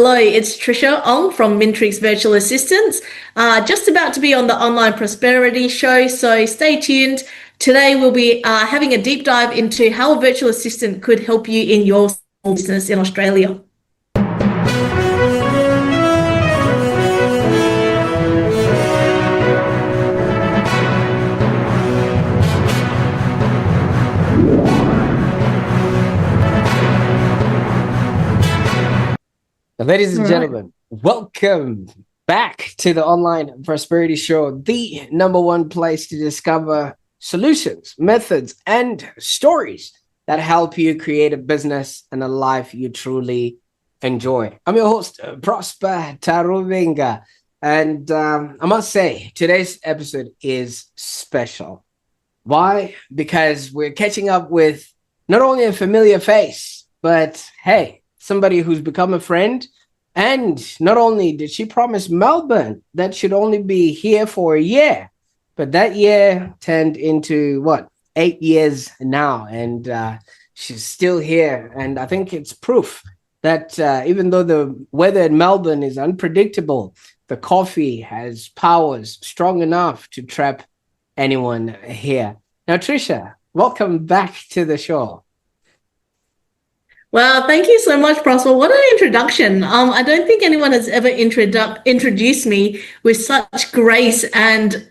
Hello, it's Tricia Ong from Mintrix Virtual Assistants. Just about to be on the Online Prosperity Show, so stay tuned. Today we'll be having a deep dive into how a virtual assistant could help you in your small business in Australia. Ladies and gentlemen, welcome back to the Online Prosperity Show, the #1 place to discover solutions, methods, and stories that help you create a business and a life you truly enjoy. I'm your host, Prosper Taruvinga, and I must say, today's episode is special. Why? Because we're catching up with not only a familiar face, but hey, somebody who's become a friend. And not only did she promise Melbourne that she'd only be here for a year, but that year turned into 8 years now, and she's still here. And I think it's proof that even though the weather in Melbourne is unpredictable, the coffee has powers strong enough to trap anyone here. Now, Tricia, welcome back to the show. Wow, thank you so much, Prosper. What an introduction. I don't think anyone has ever introduced me with such grace and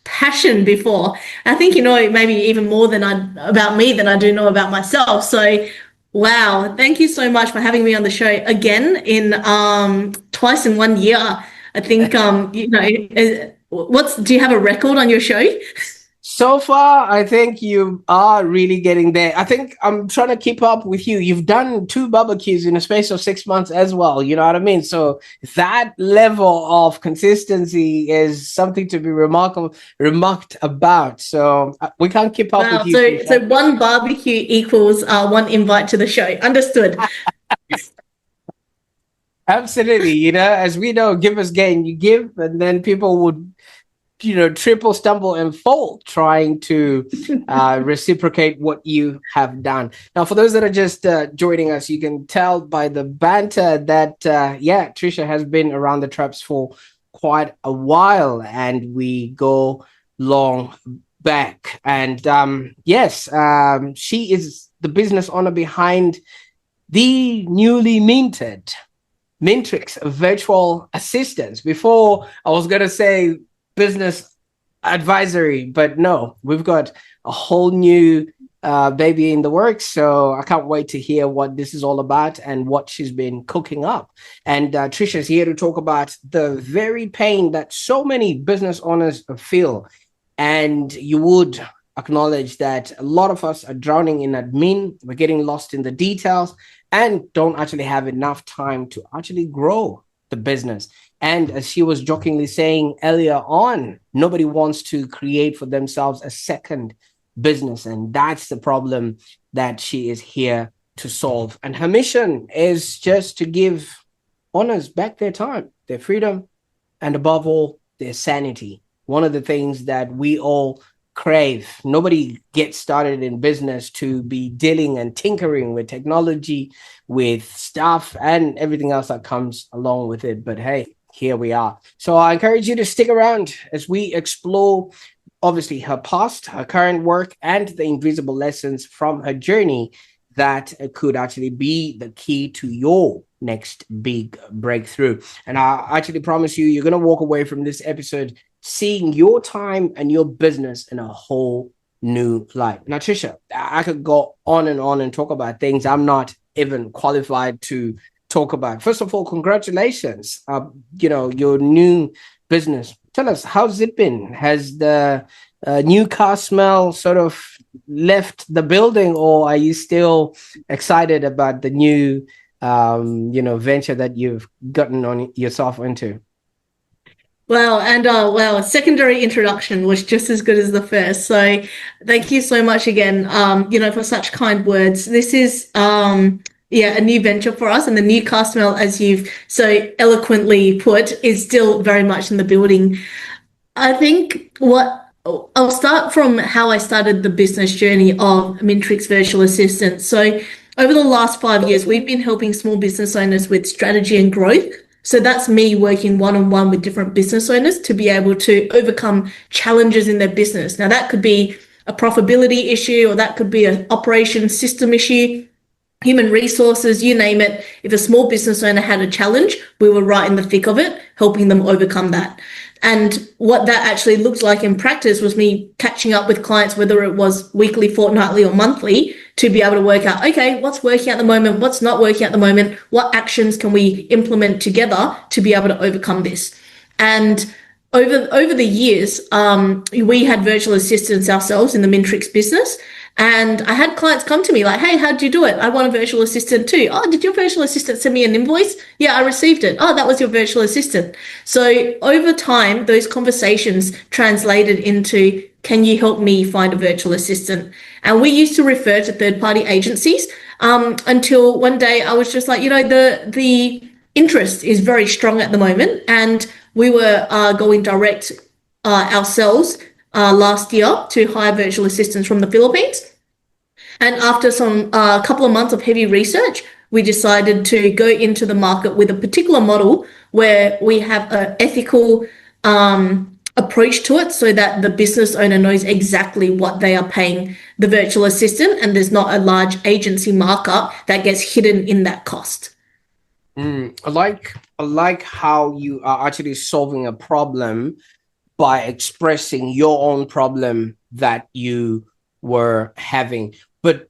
passion before. I think you know maybe even more about me than I do know about myself. So, wow, thank you so much for having me on the show again in twice in 1 year. I think do you have a record on your show? So far, I think you are really getting there. I think I'm trying to keep up with you. You've done 2 barbecues in a space of 6 months as well. You know what I mean? So that level of consistency is something to be remarked about. So we can't keep up with you. So 1 barbecue equals 1 invite to the show. Understood. Absolutely. You know, as we know, give us gain, you give, and then people would triple, stumble, and fall trying to reciprocate what you have done. Now, for those that are just joining us, you can tell by the banter that, Tricia has been around the traps for quite a while, and we go long back. And she is the business owner behind the newly minted Mintrix virtual assistants. Before, I was going to say business advisory, but no, we've got a whole new baby in the works. So I can't wait to hear what this is all about and what she's been cooking up. And Tricia's here to talk about the very pain that so many business owners feel. And you would acknowledge that a lot of us are drowning in admin. We're getting lost in the details and don't actually have enough time to actually grow the business. And as she was jokingly saying earlier on, nobody wants to create for themselves a second business. And that's the problem that she is here to solve. And her mission is just to give owners back their time, their freedom, and above all, their sanity. One of the things that we all crave. Nobody gets started in business to be dealing and tinkering with technology, with stuff, and everything else that comes along with it. But hey, here we are. So I encourage you to stick around as we explore, obviously, her past, her current work, and the invisible lessons from her journey that could actually be the key to your next big breakthrough. And I actually promise you, you're going to walk away from this episode seeing your time and your business in a whole new light. Now, Tricia, I could go on and talk about things I'm not even qualified to talk about. First of all, congratulations. Your new business. Tell us, how's it been? Has the new car smell sort of left the building, or are you still excited about the new venture that you've gotten on yourself into? Well, and secondary introduction was just as good as the first. So thank you so much again, for such kind words. This is a new venture for us, and the new car smell, as you've so eloquently put, is still very much in the building. I think I'll start from how I started the business journey of Mintrix Virtual Assistant. So over the last 5 years, we've been helping small business owners with strategy and growth. So that's me working one-on-one with different business owners to be able to overcome challenges in their business. Now, that could be a profitability issue, or that could be an operation system issue, human resources, you name it. If a small business owner had a challenge, we were right in the thick of it, helping them overcome that. And what that actually looked like in practice was me catching up with clients, whether it was weekly, fortnightly, or monthly, to be able to work out, okay, what's working at the moment, what's not working at the moment, what actions can we implement together to be able to overcome this. And over the years, we had virtual assistants ourselves in the Mintrix business. And I had clients come to me like, hey, how'd you do it? I want a virtual assistant too. Oh, did your virtual assistant send me an invoice? Yeah, I received it. Oh, that was your virtual assistant. So over time, those conversations translated into, can you help me find a virtual assistant? And we used to refer to third-party agencies until one day I was just like, the interest is very strong at the moment. And we were going direct ourselves last year to hire virtual assistants from the Philippines. And after some couple of months of heavy research, we decided to go into the market with a particular model where we have an ethical approach to it, so that the business owner knows exactly what they are paying the virtual assistant, and there's not a large agency markup that gets hidden in that cost. I like how you are actually solving a problem by expressing your own problem that you were having. But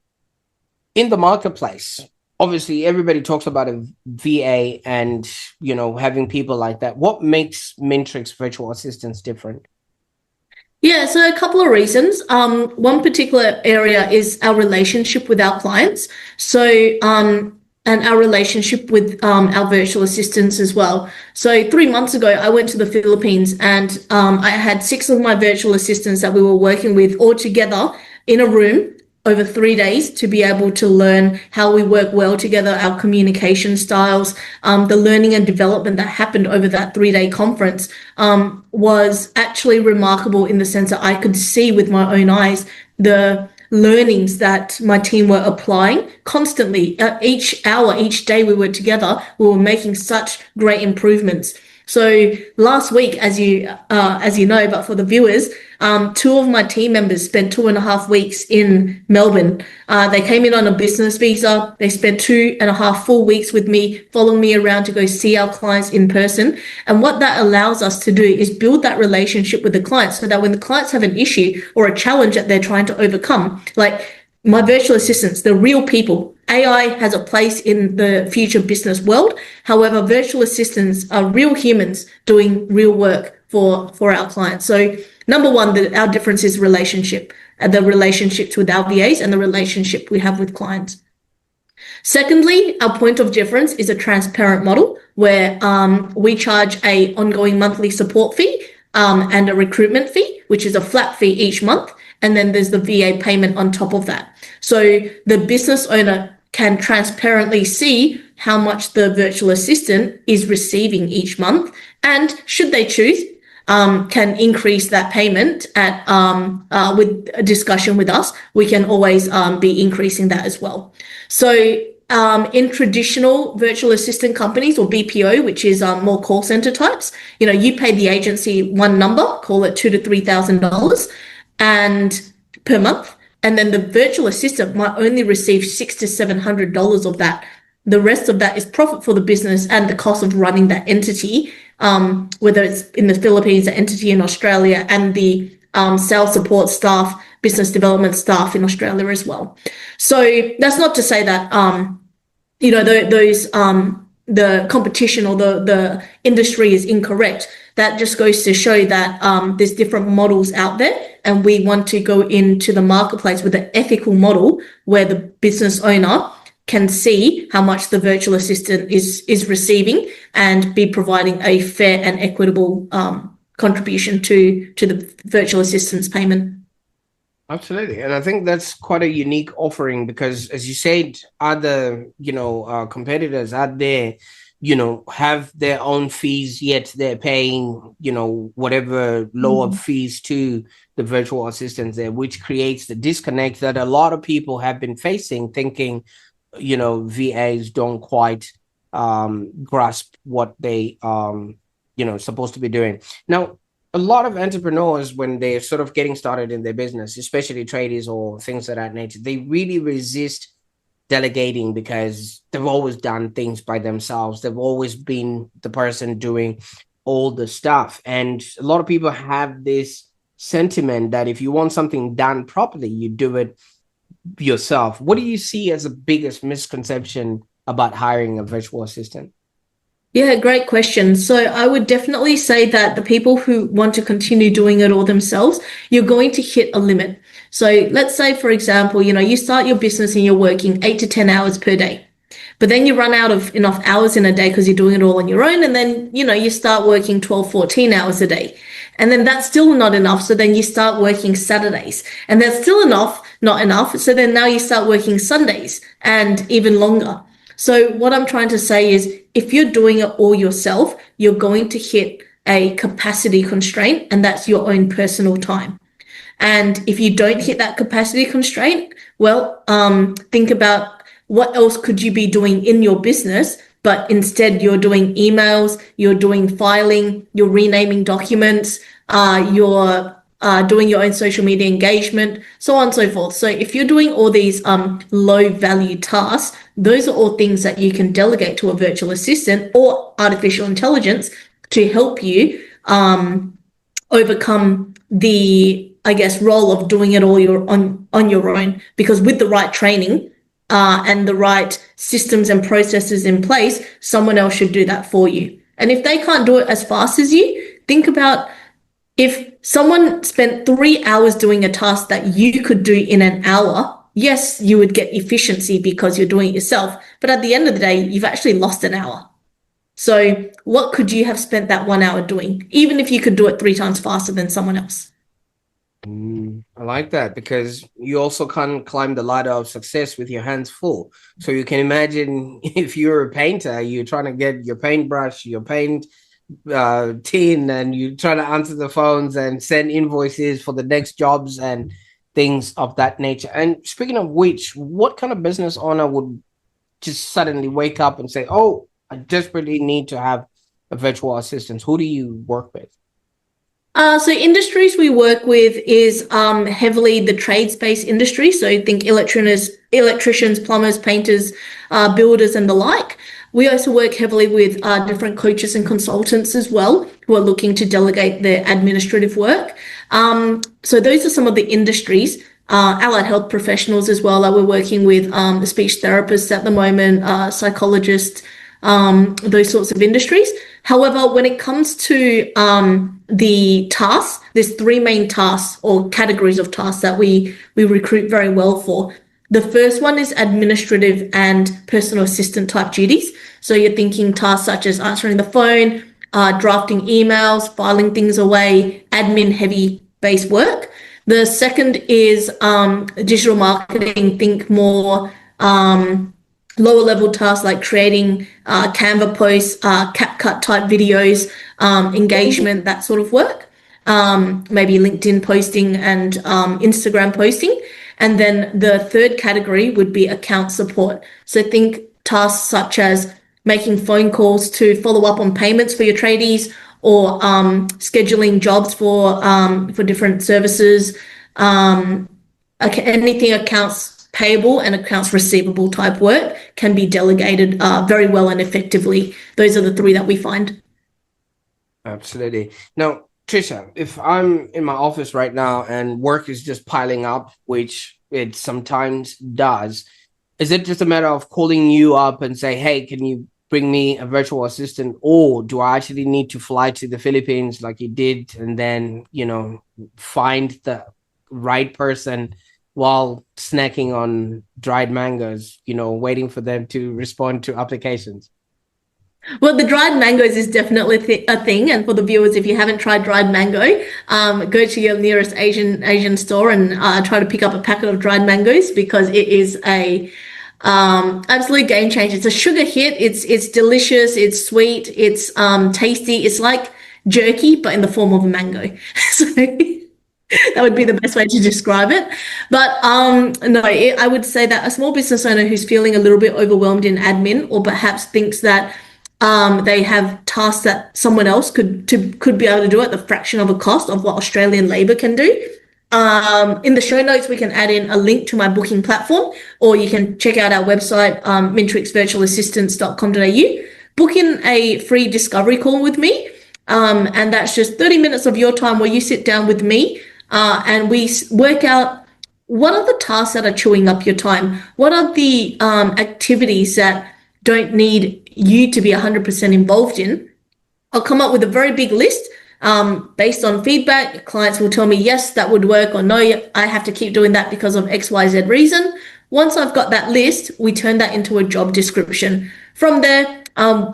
in the marketplace, obviously everybody talks about a VA and, having people like that. What makes Mintrix virtual assistants different? Yeah, so a couple of reasons. One particular area is our relationship with our clients. So, and our relationship with our virtual assistants as well. So 3 months ago, I went to the Philippines, and I had 6 of my virtual assistants that we were working with all together in a room over 3 days to be able to learn how we work well together, our communication styles. The learning and development that happened over that 3-day conference was actually remarkable, in the sense that I could see with my own eyes the learnings that my team were applying constantly. Each hour, each day we were together, we were making such great improvements. So last week, as you know, but for the viewers, 2 of my team members spent 2.5 weeks in Melbourne. They came in on a business visa. They spent 2.5 full weeks with me, following me around to go see our clients in person. And what that allows us to do is build that relationship with the clients, so that when the clients have an issue or a challenge that they're trying to overcome, like my virtual assistants, the real people. AI has a place in the future business world. However, virtual assistants are real humans doing real work for our clients. So number one, our difference is relationship, and the relationships with our VAs and the relationship we have with clients. Secondly, our point of difference is a transparent model where we charge a ongoing monthly support fee and a recruitment fee, which is a flat fee each month. And then there's the VA payment on top of that. So the business owner can transparently see how much the virtual assistant is receiving each month, and should they choose, can increase that payment at with a discussion with us. We can always be increasing that as well. So in traditional virtual assistant companies, or BPO, which is more call center types, you pay the agency one number, call it $2,000 to $3,000 and per month. And then the virtual assistant might only receive $600 to $700 of that. The rest of that is profit for the business and the cost of running that entity, whether it's in the Philippines, the entity in Australia, and the sales support staff, business development staff in Australia as well. So that's not to say that, the competition or the industry is incorrect. That just goes to show that there's different models out there, and we want to go into the marketplace with an ethical model where the business owner can see how much the virtual assistant is receiving, and be providing a fair and equitable contribution to the virtual assistant's payment. Absolutely. And I think that's quite a unique offering, because as you said, other, competitors out there, have their own fees, yet they're paying, whatever lower fees to the virtual assistants there, which creates the disconnect that a lot of people have been facing, thinking, VAs don't quite grasp what they supposed to be doing. Now, a lot of entrepreneurs, when they're sort of getting started in their business, especially tradies or things of that nature, they really resist delegating because they've always done things by themselves. They've always been the person doing all the stuff. And a lot of people have this sentiment that if you want something done properly, you do it yourself. What do you see as the biggest misconception about hiring a virtual assistant? Yeah, great question. So I would definitely say that the people who want to continue doing it all themselves, you're going to hit a limit. So let's say, for example, you start your business and you're working 8 to 10 hours per day. But then you run out of enough hours in a day because you're doing it all on your own. And then, you start working 12, 14 hours a day. And then that's still not enough. So then you start working Saturdays. And that's still not enough. So then now you start working Sundays and even longer. So what I'm trying to say is if you're doing it all yourself, you're going to hit a capacity constraint, and that's your own personal time. And if you don't hit that capacity constraint, well, think about what else could you be doing in your business, but instead you're doing emails, you're doing filing, you're renaming documents, you're doing your own social media engagement, so on and so forth. So if you're doing all these low value tasks, those are all things that you can delegate to a virtual assistant or artificial intelligence to help you overcome the, I guess, role of doing it all on your own. Because with the right training and the right systems and processes in place, someone else should do that for you. And if they can't do it as fast as you, think about if someone spent 3 hours doing a task that you could do in an hour. Yes, you would get efficiency because you're doing it yourself. But at the end of the day, you've actually lost an hour. So what could you have spent that 1 hour doing, even if you could do it 3 times faster than someone else? I like that because you also can't climb the ladder of success with your hands full. So you can imagine if you're a painter, you're trying to get your paintbrush, your paint tin, and you're trying to answer the phones and send invoices for the next jobs and things of that nature. And speaking of which, what kind of business owner would just suddenly wake up and say, oh, I desperately need to have a virtual assistant? Who do you work with? So industries we work with is heavily the trade-based industry. So think electricians, plumbers, painters, builders, and the like. We also work heavily with different coaches and consultants as well who are looking to delegate their administrative work. So those are some of the industries. Allied health professionals as well that we're working with, speech therapists at the moment, psychologists, those sorts of industries. However, when it comes to the tasks, there's 3 main tasks or categories of tasks that we recruit very well for. The first one is administrative and personal assistant type duties. So you're thinking tasks such as answering the phone, drafting emails, filing things away, admin heavy based work. The second is digital marketing, think more lower level tasks like creating Canva posts, CapCut type videos, engagement, that sort of work. Maybe LinkedIn posting and Instagram posting. And then the third category would be account support. So think tasks such as making phone calls to follow up on payments for your tradies, or scheduling jobs for different services, anything accounts payable and accounts receivable type work can be delegated very well and effectively. Those are the 3 that we find. Absolutely. Now, Tricia, if I'm in my office right now and work is just piling up, which it sometimes does, is it just a matter of calling you up and say, hey, can you bring me a virtual assistant? Or do I actually need to fly to the Philippines like you did and then, find the right person while snacking on dried mangoes, waiting for them to respond to applications? Well, the dried mangoes is definitely a thing. And for the viewers, if you haven't tried dried mango, go to your nearest Asian store and try to pick up a packet of dried mangoes, because it is a absolute game changer. It's a sugar hit. It's delicious. It's sweet. It's tasty. It's like jerky, but in the form of a mango. So That would be the best way to describe it. But no, I would say that a small business owner who's feeling a little bit overwhelmed in admin, or perhaps thinks that they have tasks that someone else could be able to do at the fraction of a cost of what Australian labour can do. In the show notes, we can add in a link to my booking platform, or you can check out our website, mintrixvirtualassistants.com.au. Book in a free discovery call with me. And that's just 30 minutes of your time where you sit down with me and we work out what are the tasks that are chewing up your time? What are the activities that don't need you to be 100% involved in? I'll come up with a very big list based on feedback. Clients will tell me, yes, that would work, or no, I have to keep doing that because of XYZ reason. Once I've got that list, we turn that into a job description. From there,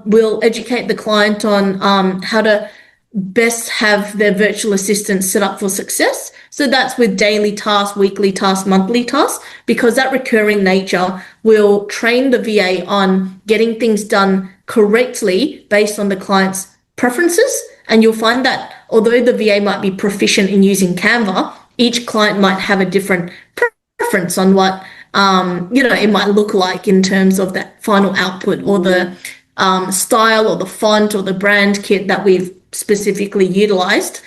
we'll educate the client on how to best have their virtual assistant set up for success. So that's with daily tasks, weekly tasks, monthly tasks, because that recurring nature will train the VA on getting things done correctly based on the client's preferences. And you'll find that although the VA might be proficient in using Canva, each client might have a different preference on what it might look like in terms of that final output, or the style, or the font, or the brand kit that we've specifically utilized.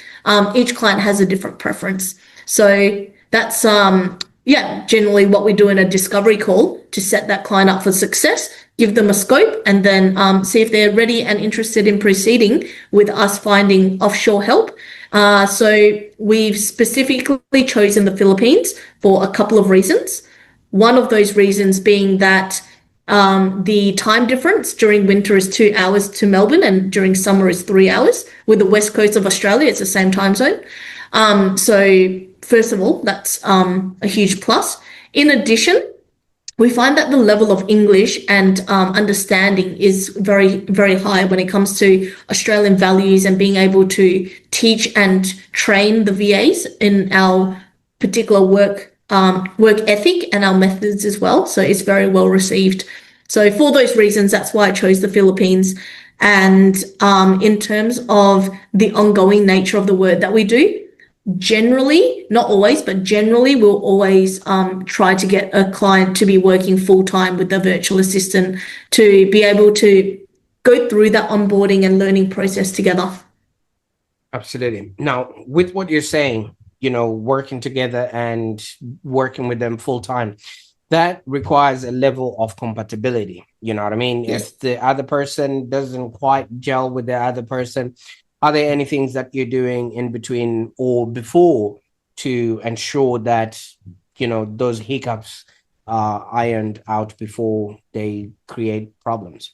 Each client has a different preference. So that's generally what we do in a discovery call to set that client up for success, give them a scope, and then see if they're ready and interested in proceeding with us finding offshore help. So we've specifically chosen the Philippines for a couple of reasons. One of those reasons being that the time difference during winter is 2 hours to Melbourne, and during summer is 3 hours. With the west coast of Australia, it's the same time zone. So first of all, that's a huge plus. In addition, we find that the level of English and understanding is very, very high when it comes to Australian values and being able to teach and train the VAs in our particular work ethic and our methods as well. So it's very well received. So for those reasons, that's why I chose the Philippines. And in terms of the ongoing nature of the work that we do, generally, not always, but generally, we'll always try to get a client to be working full-time with the virtual assistant to be able to go through that onboarding and learning process together. Absolutely. Now, with what you're saying, working together and working with them full time, that requires a level of compatibility. You know what I mean? Yes. If the other person doesn't quite gel with the other person, are there any things that you're doing in between or before to ensure that, those hiccups are ironed out before they create problems?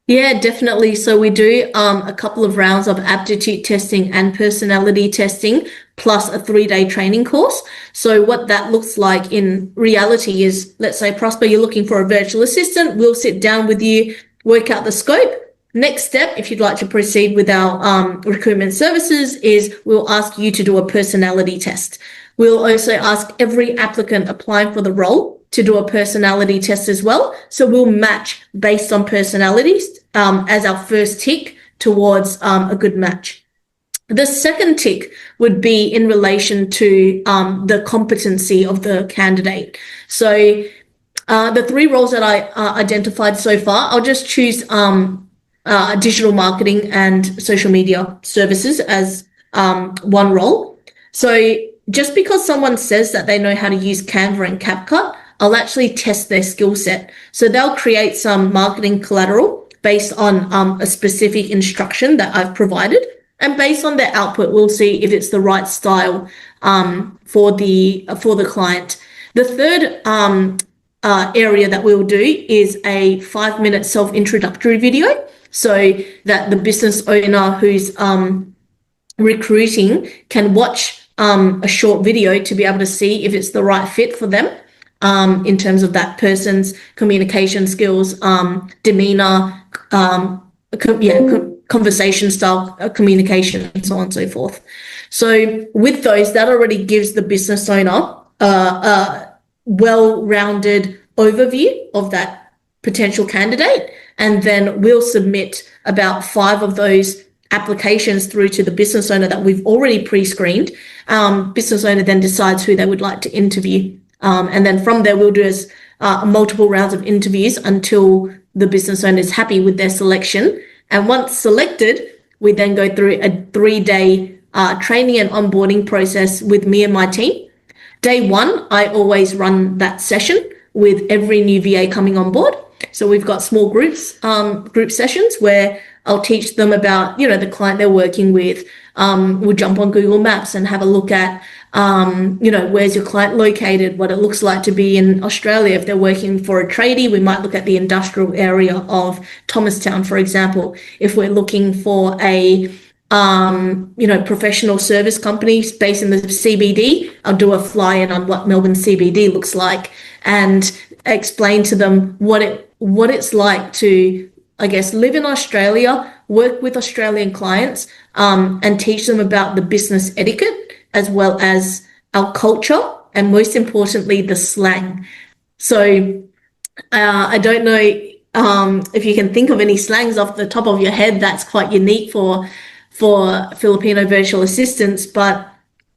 Yeah, definitely. So we do a couple of rounds of aptitude testing and personality testing, plus a 3-day training course. So what that looks like in reality is, let's say, Prosper, you're looking for a virtual assistant. We'll sit down with you, work out the scope. Next step, if you'd like to proceed with our recruitment services, is we'll ask you to do a personality test. We'll also ask every applicant applying for the role to do a personality test as well. So we'll match based on personalities as our first tick towards a good match. The second tick would be in relation to the competency of the candidate. So the 3 roles that I identified so far, I'll just choose digital marketing and social media services as one role. So just because someone says that they know how to use Canva and CapCut, I'll actually test their skill set. So they'll create some marketing collateral based on a specific instruction that I've provided. And based on their output, we'll see if it's the right style for the client. The third area that we'll do is a 5-minute self-introductory video, so that the business owner who's recruiting can watch a short video to be able to see if it's the right fit for them in terms of that person's communication skills, demeanor, conversation style, communication, and so on and so forth. So with those, that already gives the business owner a well-rounded overview of that potential candidate, and then we'll submit about 5 of those applications through to the business owner that we've already pre-screened. Business owner then decides who they would like to interview. And then from there, we'll do multiple rounds of interviews until the business owner is happy with their selection. And once selected, we then go through a 3-day training and onboarding process with me and my team. Day one, I always run that session with every new VA coming on board. So we've got small group sessions where I'll teach them about, the client they're working with. We'll jump on Google Maps and have a look at, where's your client located, what it looks like to be in Australia. If they're working for a tradie, we might look at the industrial area of Thomastown, for example. If we're looking for a professional service company based in the CBD, I'll do a fly-in on what Melbourne CBD looks like and explain to them what it's like to, I guess, live in Australia, work with Australian clients, and teach them about the business etiquette as well as our culture and most importantly, the slang. So I don't know if you can think of any slangs off the top of your head that's quite unique for Filipino virtual assistants, but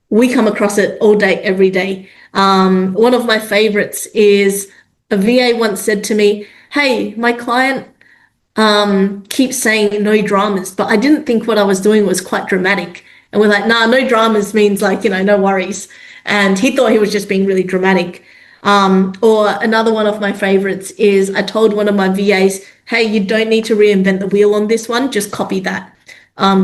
we come across it all day, every day. One of my favorites is a VA once said to me, "Hey, my client keeps saying no dramas, but I didn't think what I was doing was quite dramatic." And we're like, "Nah, no dramas means like, no worries." And he thought he was just being really dramatic. Or another one of my favorites is I told one of my VAs, "Hey, you don't need to reinvent the wheel on this one, just copy that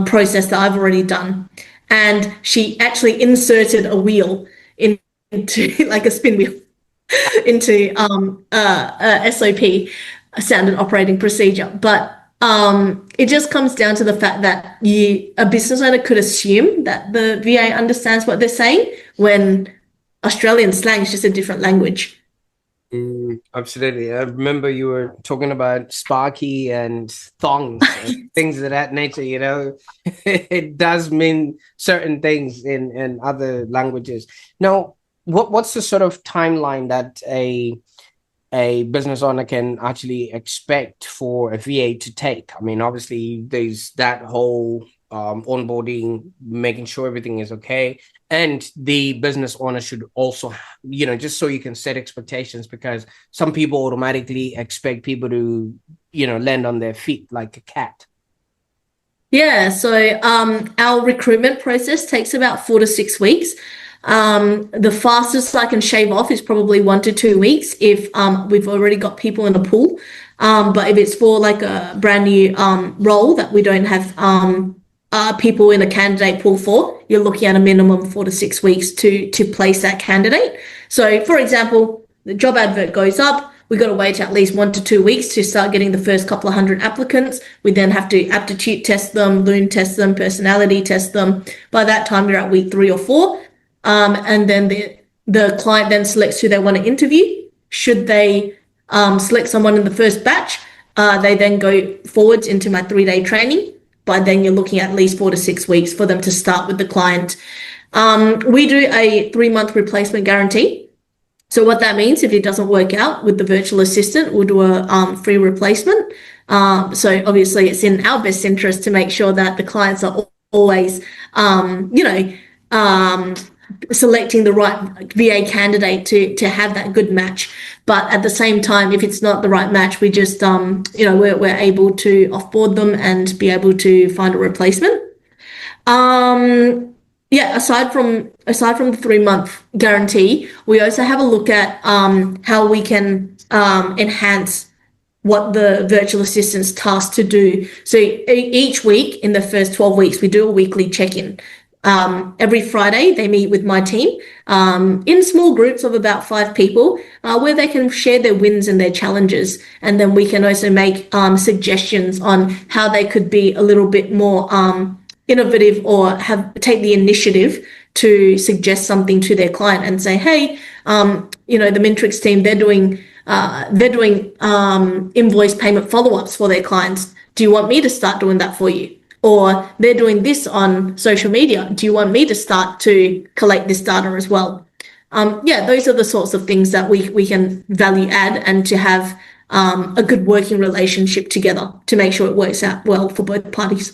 process that I've already done." And she actually inserted a wheel into like a spin wheel into SOP, a standard operating procedure. But it just comes down to the fact that a business owner could assume that the VA understands what they're saying when Australian slang is just a different language. Absolutely. I remember you were talking about Sparky and thongs and things of that nature, It does mean certain things in other languages. Now, what's the sort of timeline that a business owner can actually expect for a VA to take? I mean, obviously, there's that whole onboarding, making sure everything is okay. And the business owner should also, just so you can set expectations, because some people automatically expect people to, land on their feet like a cat. Yeah, so our recruitment process takes about 4 to 6 weeks. The fastest I can shave off is probably 1 to 2 weeks if we've already got people in the pool. But if it's for like a brand new role that we don't have people in a candidate pool for, you're looking at a minimum 4 to 6 weeks to place that candidate. So, for example, the job advert goes up. We've got to wait at least 1 to 2 weeks to start getting the first couple of hundred applicants. We then have to aptitude test them, loon test them, personality test them. By that time, you're at week 3 or 4. And then the client then selects who they want to interview. Should they select someone in the first batch, they then go forwards into my 3-day training. By then, you're looking at least 4 to 6 weeks for them to start with the client. We do a 3-month replacement guarantee. So what that means, if it doesn't work out with the virtual assistant, we'll do a free replacement. So obviously, it's in our best interest to make sure that the clients are always, selecting the right VA candidate to have that good match. But at the same time, if it's not the right match, we just, we're able to offboard them and be able to find a replacement. Aside from the 3-month guarantee, we also have a look at how we can enhance what the virtual assistant's tasked to do. So each week in the first 12 weeks, we do a weekly check-in. Every Friday, they meet with my team in small groups of about 5 people where they can share their wins and their challenges. And then we can also make suggestions on how they could be a little bit more innovative or take the initiative to suggest something to their client and say, "Hey, the Mintrix team, they're doing invoice payment follow-ups for their clients. Do you want me to start doing that for you? Or they're doing this on social media. Do you want me to start to collect this data as well?" Those are the sorts of things that we can value add and to have a good working relationship together to make sure it works out well for both parties.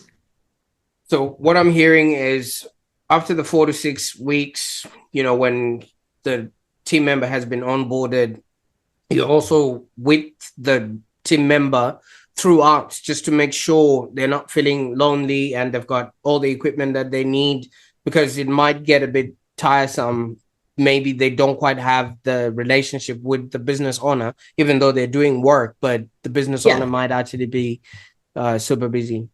So what I'm hearing is after the 4 to 6 weeks, when the team member has been onboarded, you're also with the team member throughout, just to make sure they're not feeling lonely and they've got all the equipment that they need, because it might get a bit tiresome. Maybe they don't quite have the relationship with the business owner, even though they're doing work, but the business owner might actually be super busy.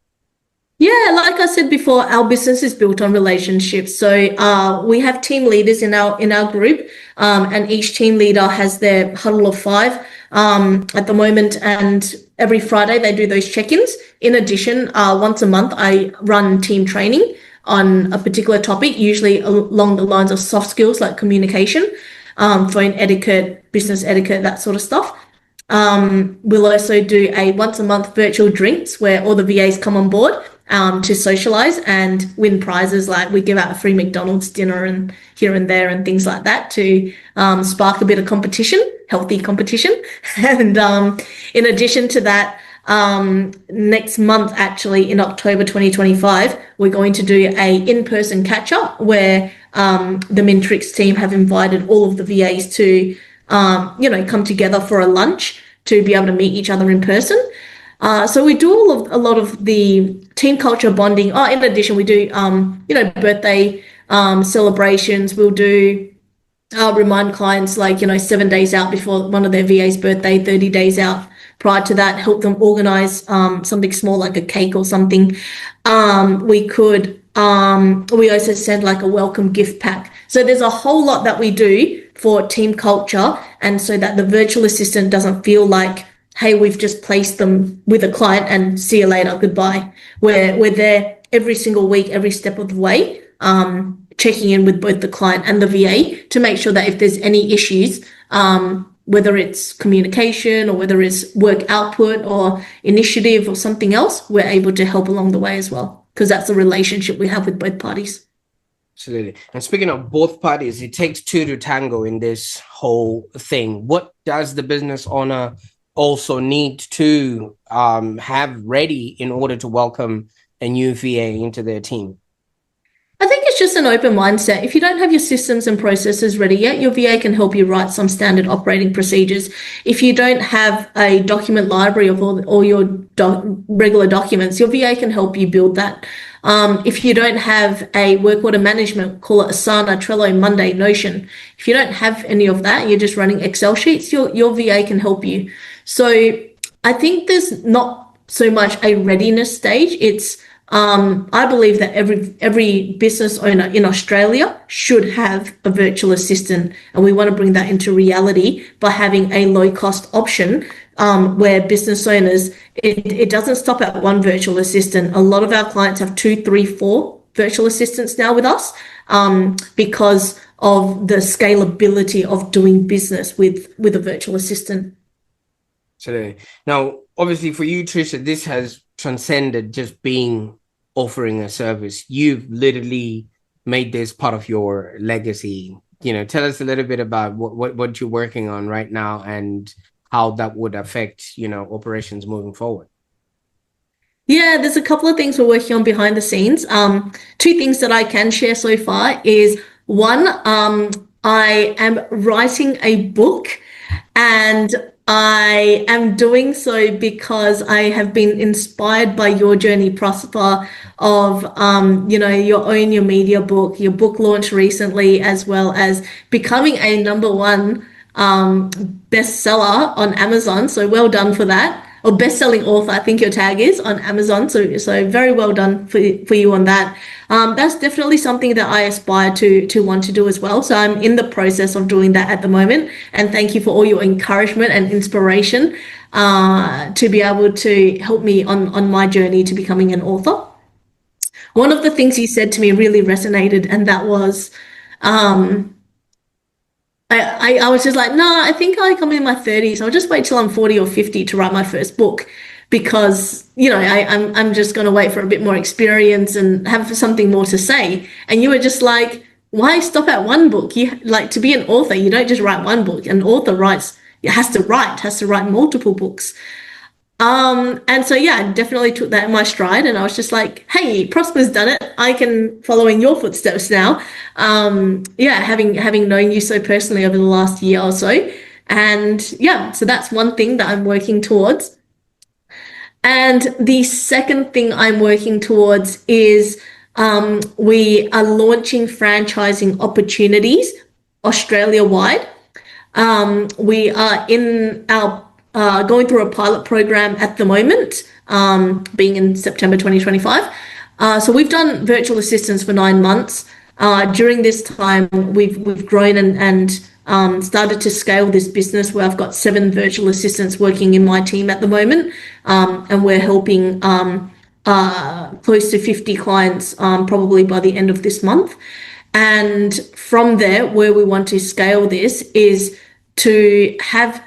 Yeah, like I said before, our business is built on relationships. So we have team leaders in our group, and each team leader has their huddle of 5 at the moment. And every Friday they do those check-ins. In addition, once a month I run team training on a particular topic, usually along the lines of soft skills like communication, phone etiquette, business etiquette, that sort of stuff. We'll also do a once a month virtual drinks where all the VAs come on board to socialize and win prizes. Like we give out a free McDonald's dinner and here and there and things like that to spark a bit of competition, healthy competition. And in addition to that, next month, actually in October 2025, we're going to do a in-person catch-up where the Mintrix team have invited all of the VAs to come together for a lunch to be able to meet each other in person. So we do a lot of the team culture bonding. Oh, in addition, we do birthday celebrations. We'll do remind clients 7 days out before one of their VA's birthday, 30 days out prior to that, help them organize something small like a cake or something. We also send like a welcome gift pack. So there's a whole lot that we do for team culture, and so that the virtual assistant doesn't feel like, hey, we've just placed them with a client and see you later, goodbye. We're there every single week, every step of the way, checking in with both the client and the VA to make sure that if there's any issues, whether it's communication or whether it's work output or initiative or something else, we're able to help along the way as well, because that's the relationship we have with both parties. Absolutely. And speaking of both parties, it takes 2 to tango in this whole thing. What does the business owner also need to have ready in order to welcome a new VA into their team? I think it's just an open mindset. If you don't have your systems and processes ready yet, your VA can help you write some standard operating procedures. If you don't have a document library of all your regular documents, your VA can help you build that. If you don't have a work order management, call it Asana, Trello, Monday, Notion. If you don't have any of that, you're just running Excel sheets, your VA can help you. So I think there's not so much a readiness stage. It's I believe that every business owner in Australia should have a virtual assistant, and we want to bring that into reality by having a low cost option where business owners, it doesn't stop at one virtual assistant. A lot of our clients have 2, 3, 4 virtual assistants now with us because of the scalability of doing business with a virtual assistant. So now, obviously for you, Tricia, this has transcended just being offering a service. You've literally made this part of your legacy. Tell us a little bit about what you're working on right now and how that would affect operations moving forward. Yeah, there's a couple of things we're working on behind the scenes. 2 things that I can share so far is one, I am writing a book, and I am doing so because I have been inspired by your journey, Prosper, of your M.E.D.I.A book, your book launch recently, as well as becoming a #1 bestseller on Amazon. So well done for that. Or best-selling author, I think your tag is on Amazon. So very well done for you on that. That's definitely something that I aspire to want to do as well. So I'm in the process of doing that at the moment. And thank you for all your encouragement and inspiration to be able to help me on my journey to becoming an author. One of the things you said to me really resonated, and that was, I was just like, no, I think I'm in my 30s. I'll just wait till I'm 40 or 50 to write my first book, because I'm just going to wait for a bit more experience and have something more to say. And you were just like, why stop at one book? You like, to be an author, you don't just write one book. An author has to write multiple books. And so yeah, I definitely took that in my stride, and I was just like, hey, Prosper's done it. I can follow in your footsteps now. Yeah, having known you so personally over the last year or so. And yeah, so that's one thing that I'm working towards. And the second thing I'm working towards is we are launching franchising opportunities Australia wide. We are in our going through a pilot program at the moment, being in September 2025. So we've done virtual assistants for 9 months. During this time, we've grown and started to scale this business where I've got 7 virtual assistants working in my team at the moment, and we're helping close to 50 clients probably by the end of this month. And from there, where we want to scale this is to have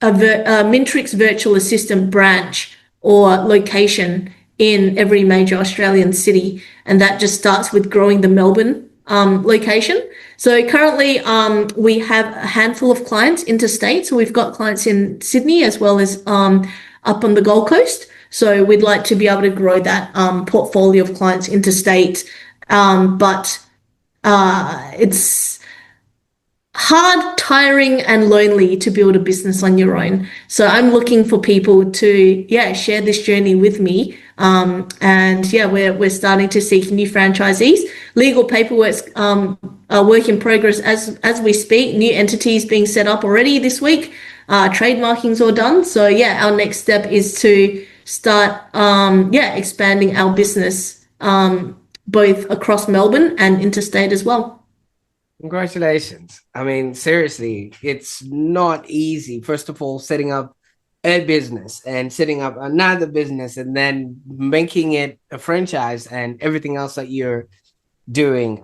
a Mintrix virtual assistant branch or location in every major Australian city. And that just starts with growing the Melbourne location. So currently we have a handful of clients interstate. So we've got clients in Sydney as well as up on the Gold Coast. So we'd like to be able to grow that portfolio of clients interstate. But it's hard, tiring, and lonely to build a business on your own. So I'm looking for people to, yeah, share this journey with me. And yeah, we're starting to seek new franchisees. Legal paperwork's a work in progress as we speak. New entities being set up already this week. Trademarking's all done. So yeah, our next step is to start expanding our business both across Melbourne and interstate as well. Congratulations. I mean, seriously, it's not easy. First of all, setting up a business and setting up another business and then making it a franchise and everything else that you're doing.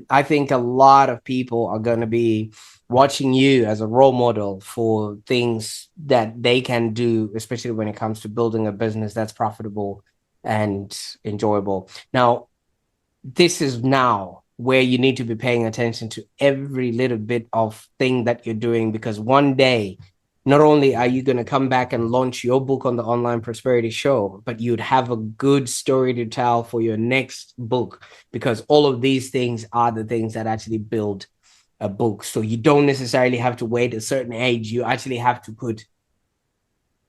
I think a lot of people are going to be watching you as a role model for things that they can do, especially when it comes to building a business that's profitable and enjoyable. Now, this is now where you need to be paying attention to every little bit of thing that you're doing, because one day, not only are you going to come back and launch your book on the Online Prosperity Show, but you'd have a good story to tell for your next book, because all of these things are the things that actually build a book. So you don't necessarily have to wait a certain age. You actually have to put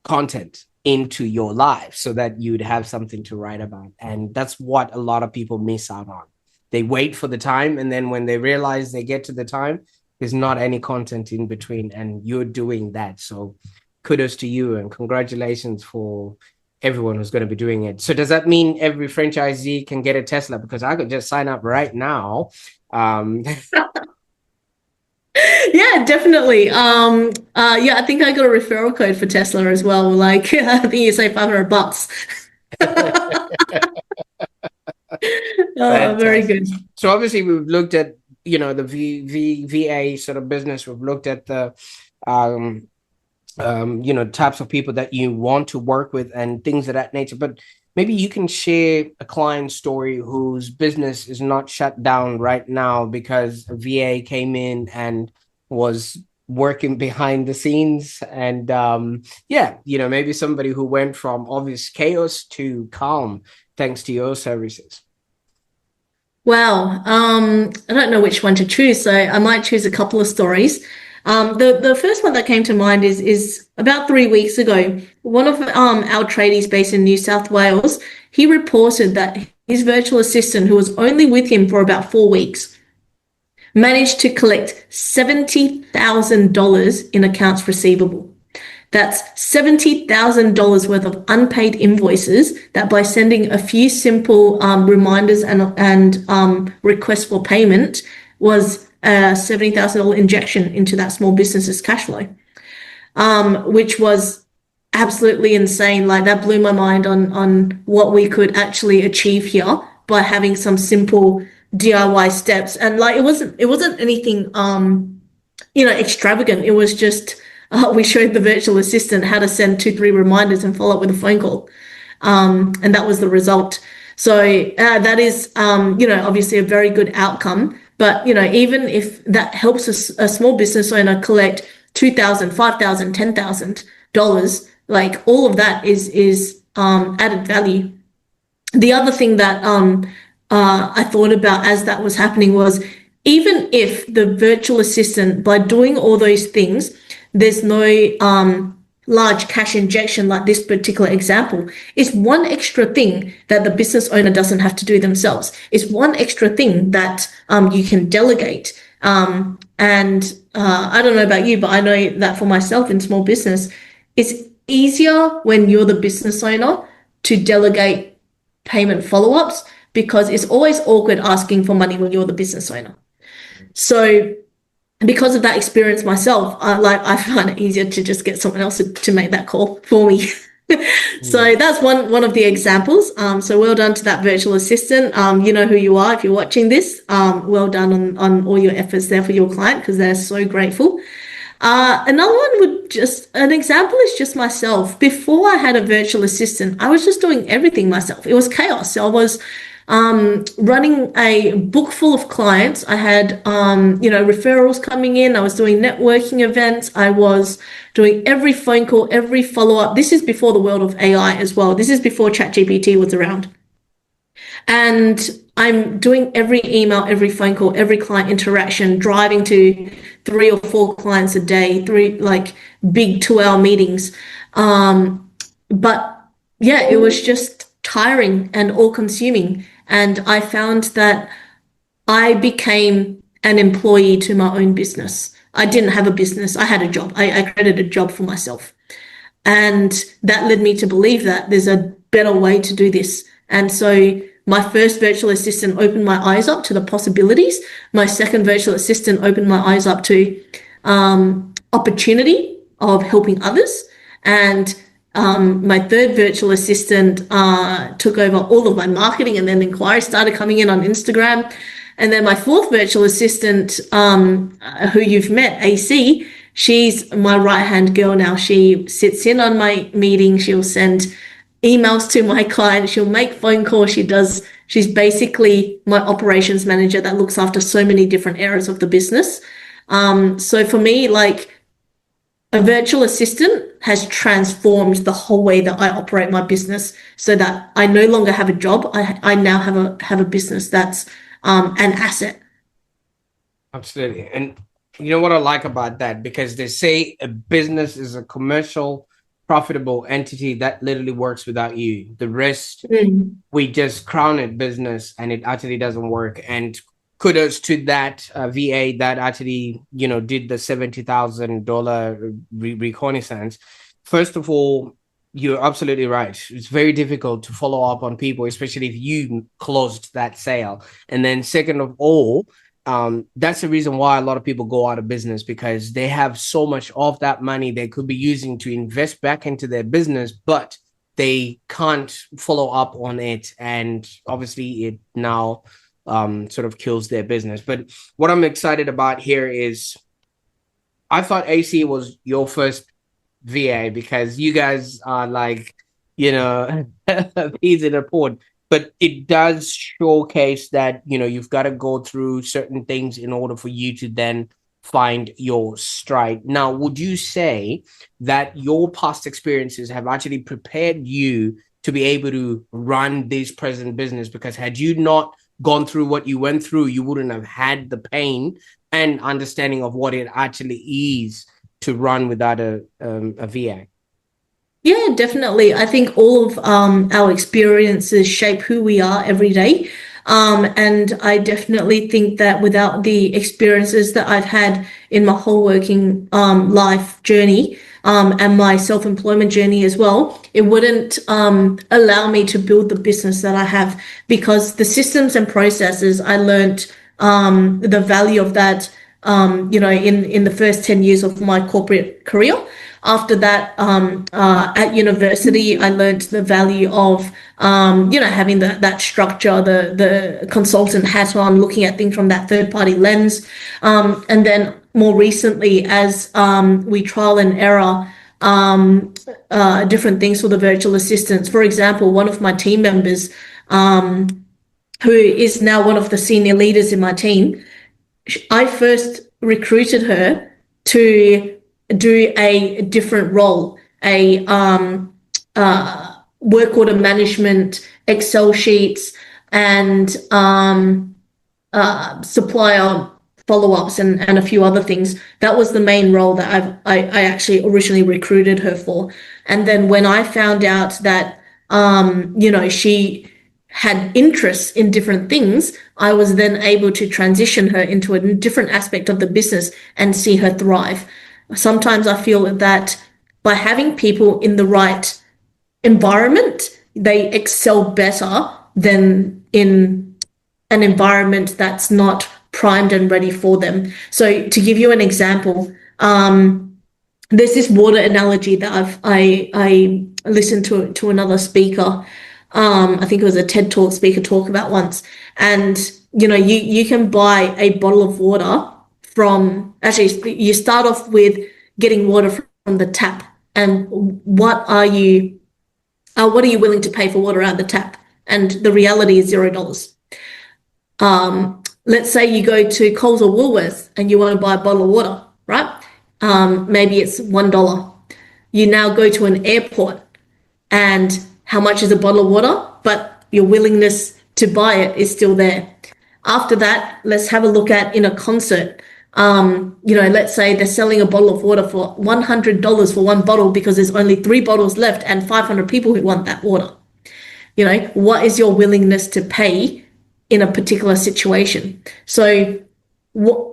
content into your life so that you'd have something to write about. And that's what a lot of people miss out on. They wait for the time, and then when they realize they get to the time, there's not any content in between, and you're doing that. So kudos to you and congratulations for everyone who's going to be doing it. So does that mean every franchisee can get a Tesla? Because I could just sign up right now. Yeah, definitely. Yeah, I think I got a referral code for Tesla as well. Like, I think you say $500. Very good. So obviously we've looked at, the VA sort of business. We've looked at the, types of people that you want to work with and things of that nature. But maybe you can share a client story whose business is not shut down right now because a VA came in and was working behind the scenes. And maybe somebody who went from obvious chaos to calm thanks to your services. Wow. I don't know which one to choose, so I might choose a couple of stories. The first one that came to mind is about 3 weeks ago. One of our tradies based in New South Wales, he reported that his virtual assistant, who was only with him for about 4 weeks, managed to collect $70,000 in accounts receivable. That's $70,000 worth of unpaid invoices that by sending a few simple reminders and requests for payment was a $70,000 injection into that small business's cash flow, which was absolutely insane. Like, that blew my mind on what we could actually achieve here by having some simple DIY steps. And like, it wasn't anything extravagant. It was just we showed the virtual assistant how to send 2-3 reminders and follow up with a phone call. And that was the result. So that is, obviously a very good outcome. But, even if that helps a small business owner collect $2,000, $5,000, $10,000, Like all of that is added value. The other thing that I thought about as that was happening was, even if the virtual assistant, by doing all those things, there's no large cash injection like this particular example, is one extra thing that the business owner doesn't have to do themselves. It's one extra thing that you can delegate. And I don't know about you, but I know that for myself in small business, it's easier when you're the business owner to delegate payment follow-ups, because it's always awkward asking for money when you're the business owner. So because of that experience myself, I find it easier to just get someone else to make that call for me. So that's one of the examples. So well done to that virtual assistant. You know who you are if you're watching this. Well done on all your efforts there for your client, because they're so grateful. Another one an example is just myself. Before I had a virtual assistant, I was just doing everything myself. It was chaos. So I was running a book full of clients. I had, referrals coming in. I was doing networking events. I was doing every phone call, every follow-up. This is before the world of AI as well. This is before ChatGPT was around. And I'm doing every email, every phone call, every client interaction, driving to 3 or 4 clients a day, 3 like big 2-hour meetings. But yeah, it was just tiring and all consuming. And I found that I became an employee to my own business. I didn't have a business. I had a job. I created a job for myself. And that led me to believe that there's a better way to do this. And so my first virtual assistant opened my eyes up to the possibilities. My second virtual assistant opened my eyes up to opportunity of helping others. And my third virtual assistant took over all of my marketing, and then inquiries started coming in on Instagram. And then my fourth virtual assistant, who you've met, AC, she's my right-hand girl now. She sits in on my meetings. She'll send emails to my clients. She'll make phone calls. She's basically my operations manager that looks after so many different areas of the business. So for me, like, a virtual assistant has transformed the whole way that I operate my business, so that I no longer have a job. I now have a business that's an asset. Absolutely. And you know what I like about that? Because they say a business is a commercial, profitable entity that literally works without you. The rest, we just crown it business, and it actually doesn't work. And kudos to that VA that actually, did the $70,000 reconnaissance. First of all, you're absolutely right. It's very difficult to follow up on people, especially if you closed that sale. And then second of all, that's the reason why a lot of people go out of business, because they have so much of that money they could be using to invest back into their business, but they can't follow up on it. And obviously it now sort of kills their business. But what I'm excited about here is, I thought AC was your first VA because you guys are like, peas in a pod. But it does showcase that, you've got to go through certain things in order for you to then find your stride. Now, would you say that your past experiences have actually prepared you to be able to run this present business? Because had you not gone through what you went through, you wouldn't have had the pain and understanding of what it actually is to run without a VA. Yeah, definitely. I think all of our experiences shape who we are every day. And I definitely think that without the experiences that I've had in my whole working life journey, and my self-employment journey as well, it wouldn't allow me to build the business that I have, because the systems and processes I learned the value of that in the first 10 years of my corporate career. After that, at university, I learned the value of, having that structure, the consultant hat on, looking at things from that third-party lens. And then more recently, as we trial and error different things for the virtual assistants. For example, one of my team members, who is now one of the senior leaders in my team, I first recruited her to do a different role a work order management, Excel sheets, and supplier follow-ups and a few other things. That was the main role that I actually originally recruited her for. And then when I found out that she had interests in different things, I was then able to transition her into a different aspect of the business and see her thrive. Sometimes I feel that by having people in the right environment, they excel better than in an environment that's not primed and ready for them. So to give you an example, there's this water analogy that I listened to another speaker. I think it was a TED Talk speaker talk about once, and you can buy a bottle of water from, actually you start off with getting water from the tap, and what are you willing to pay for water out of the tap? And the reality is $0. Let's say you go to Coles or Woolworths and you want to buy a bottle of water, right? Maybe it's $1. You now go to an airport, and how much is a bottle of water? But your willingness to buy it is still there. After that, let's have a look at in a concert. Let's say they're selling a bottle of water for $100 for one bottle because there's only 3 bottles left and 500 people who want that water. What is your willingness to pay in a particular situation? So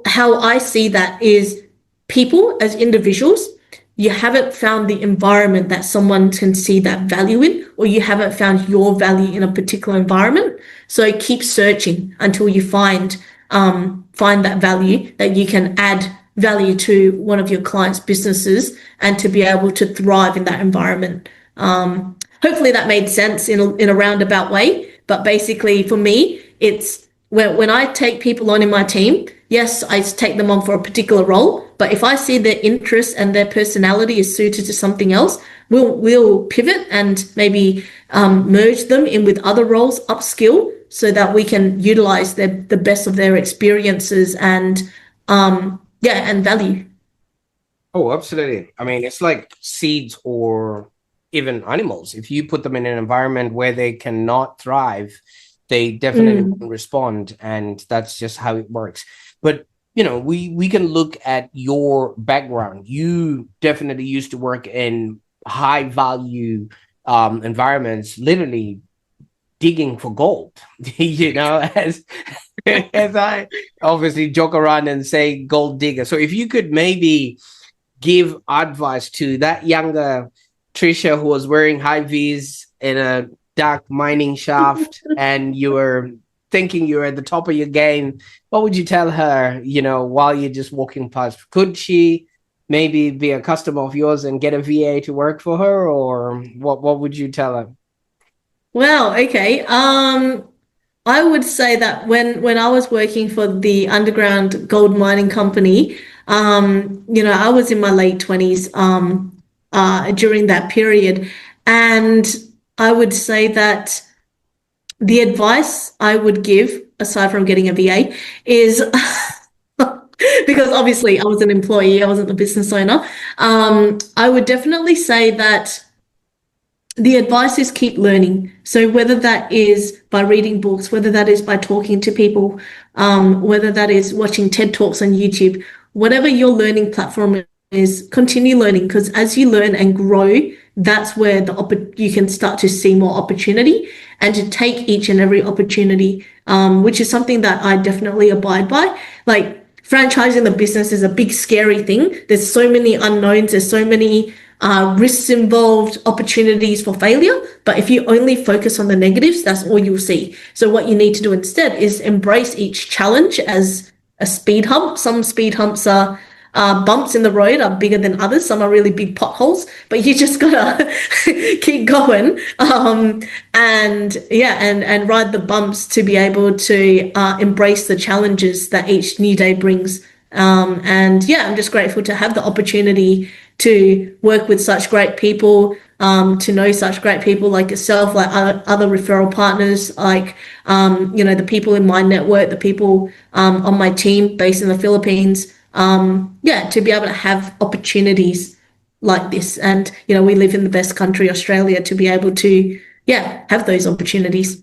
how I see that is, people as individuals, you haven't found the environment that someone can see that value in, or you haven't found your value in a particular environment. So keep searching until you find that value, that you can add value to one of your clients' businesses and to be able to thrive in that environment. Hopefully that made sense in a roundabout way. But basically for me, it's when I take people on in my team, yes, I take them on for a particular role, but if I see their interests and their personality is suited to something else, we'll pivot and maybe merge them in with other roles, upskill, so that we can utilize the best of their experiences and value. Oh, absolutely. I mean, it's like seeds or even animals. If you put them in an environment where they cannot thrive, they definitely won't respond, and that's just how it works. But we can look at your background. You definitely used to work in high value environments, literally digging for gold. As I obviously joke around and say gold digger. So if you could maybe give advice to that younger Tricia who was wearing high V's in a dark mining shaft and you were thinking you were at the top of your game, what would you tell her, while you're just walking past? Could she maybe be a customer of yours and get a VA to work for her, or what would you tell her? Well, okay. I would say that when I was working for the underground gold mining company, I was in my late 20s during that period. And I would say that the advice I would give, aside from getting a VA, is because obviously I was an employee, I wasn't a business owner. I would definitely say that the advice is keep learning. So whether that is by reading books, whether that is by talking to people, whether that is watching TED Talks on YouTube, whatever your learning platform is, continue learning, because as you learn and grow, that's where you can start to see more opportunity, and to take each and every opportunity, which is something that I definitely abide by. Like, franchising the business is a big, scary thing. There's so many unknowns. There's so many risks involved, opportunities for failure. But if you only focus on the negatives, that's all you'll see. So what you need to do instead is embrace each challenge as a speed hump. Some speed humps are bumps in the road, are bigger than others. Some are really big potholes, but you just gotta keep going and ride the bumps to be able to embrace the challenges that each new day brings. I'm just grateful to have the opportunity to work with such great people, to know such great people like yourself, like other referral partners, like the people in my network, the people on my team based in the Philippines. To be able to have opportunities like this. And, we live in the best country, Australia, to be able to, have those opportunities.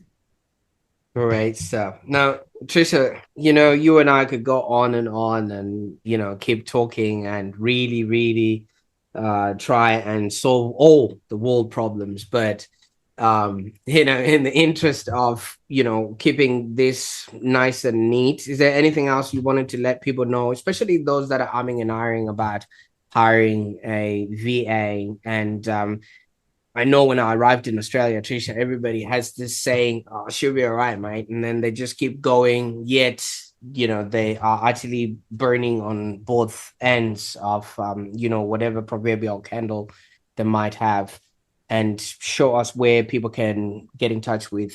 Great stuff. Now, Tricia, you and I could go on and, keep talking and really, really try and solve all the world problems. But, in the interest of, keeping this nice and neat, is there anything else you wanted to let people know, especially those that are umming and ahhing about hiring a VA? And I know when I arrived in Australia, Tricia, everybody has this saying, "Oh, she'll be all right, mate," and then they just keep going. Yet, they are actually burning on both ends of, whatever proverbial candle they might have, and show us where people can get in touch with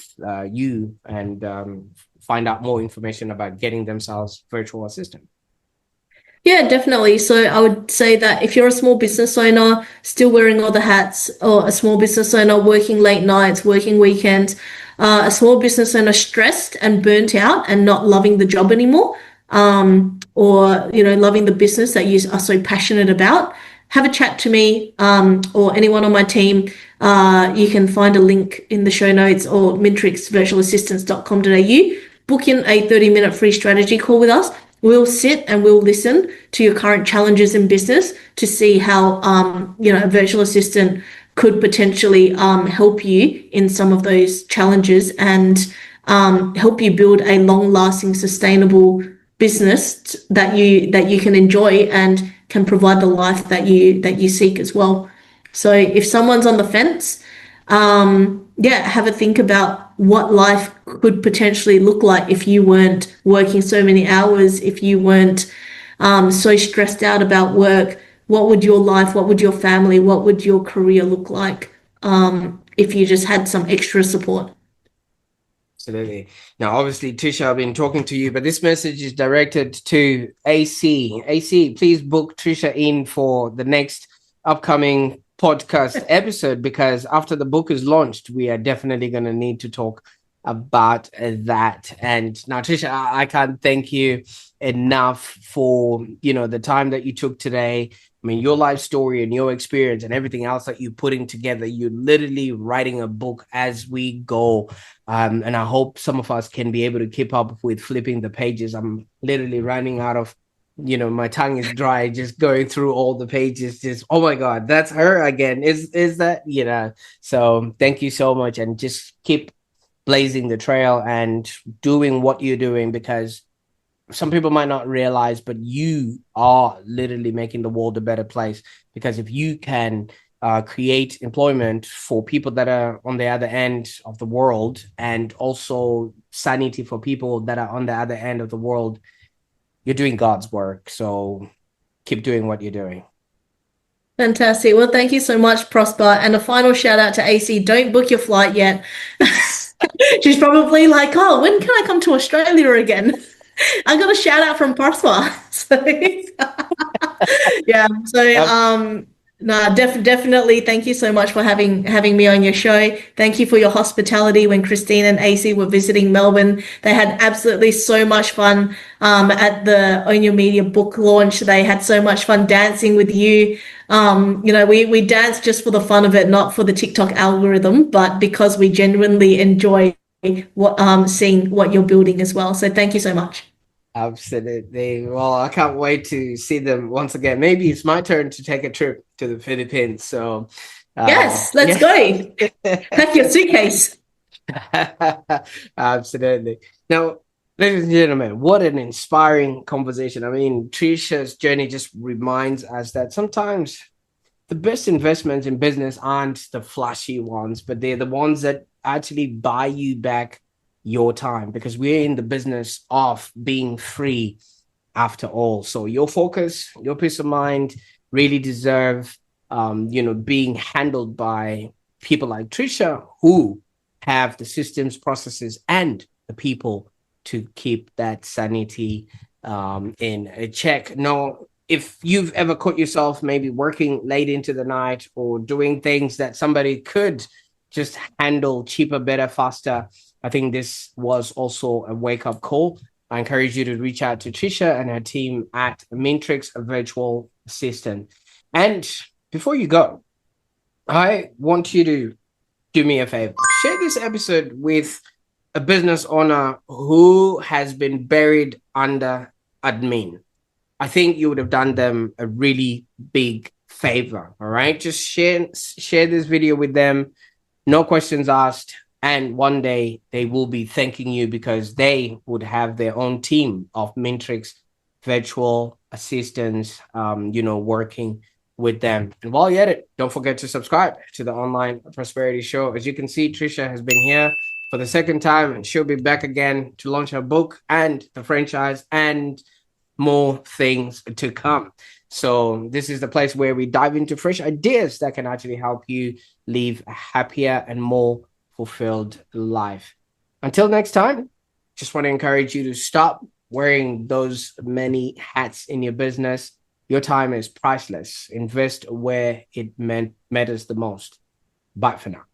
you and find out more information about getting themselves virtual assistant. Yeah, definitely. So I would say that if you're a small business owner still wearing all the hats, or a small business owner working late nights, working weekends, a small business owner stressed and burnt out and not loving the job anymore, or, loving the business that you are so passionate about, have a chat to me, or anyone on my team. You can find a link in the show notes, or mintrixvirtualassistance.com.au. Book in a 30-minute free strategy call with us. We'll sit and we'll listen to your current challenges in business to see how, a virtual assistant could potentially help you in some of those challenges, and help you build a long-lasting, sustainable business that you can enjoy and can provide the life that you seek as well. So if someone's on the fence, have a think about what life could potentially look like if you weren't working so many hours, if you weren't so stressed out about work. What would your life, what would your family, what would your career look like if you just had some extra support? Absolutely. Now, obviously, Tricia, I've been talking to you, but this message is directed to AC. AC, please book Tricia in for the next upcoming podcast episode, because after the book is launched, we are definitely going to need to talk about that. And now, Tricia, I can't thank you enough for, the time that you took today. I mean, your life story and your experience and everything else that you're putting together, you're literally writing a book as we go. And I hope some of us can be able to keep up with flipping the pages. I'm literally running out of, my tongue is dry, just going through all the pages. Just, oh my God, that's her again. Is that, so thank you so much. And just keep blazing the trail and doing what you're doing, because some people might not realize, but you are literally making the world a better place. Because if you can create employment for people that are on the other end of the world, and also sanity for people that are on the other end of the world, you're doing God's work. So keep doing what you're doing. Fantastic. Well, thank you so much, Prosper. And a final shout out to AC. Don't book your flight yet. She's probably like, oh, when can I come to Australia again? I got a shout out from Prosper. So yeah. So no, definitely thank you so much for having me on your show. Thank you for your hospitality when Christine and AC were visiting Melbourne. They had absolutely so much fun at the Own Your Media book launch. They had so much fun dancing with you. We danced just for the fun of it, not for the TikTok algorithm, but because we genuinely enjoy seeing what you're building as well. So thank you so much. Absolutely. Well, I can't wait to see them once again. Maybe it's my turn to take a trip to the Philippines. So yes, let's go. Pack your suitcase. Absolutely. Now, ladies and gentlemen, what an inspiring conversation. I mean, Tricia's journey just reminds us that sometimes the best investments in business aren't the flashy ones, but they're the ones that actually buy you back your time, because we're in the business of being free after all. So your focus, your peace of mind really deserve, being handled by people like Tricia, who have the systems, processes, and the people to keep that sanity in a check. No, if you've ever caught yourself maybe working late into the night or doing things that somebody could just handle cheaper, better, faster, I think this was also a wake-up call. I encourage you to reach out to Tricia and her team at Mintrix Virtual Assistant. And before you go, I want you to do me a favor. Share this episode with a business owner who has been buried under admin. I think you would have done them a really big favor. All right. Just share this video with them. No questions asked. And one day they will be thanking you because they would have their own team of Mintrix virtual assistants, working with them. And while you're at it, don't forget to subscribe to the Online Prosperity Show. As you can see, Tricia has been here for the second time, and she'll be back again to launch her book and the franchise and more things to come. So this is the place where we dive into fresh ideas that can actually help you live a happier and more fulfilled life. Until next time, just want to encourage you to stop wearing those many hats in your business. Your time is priceless. Invest where it matters the most. Bye for now.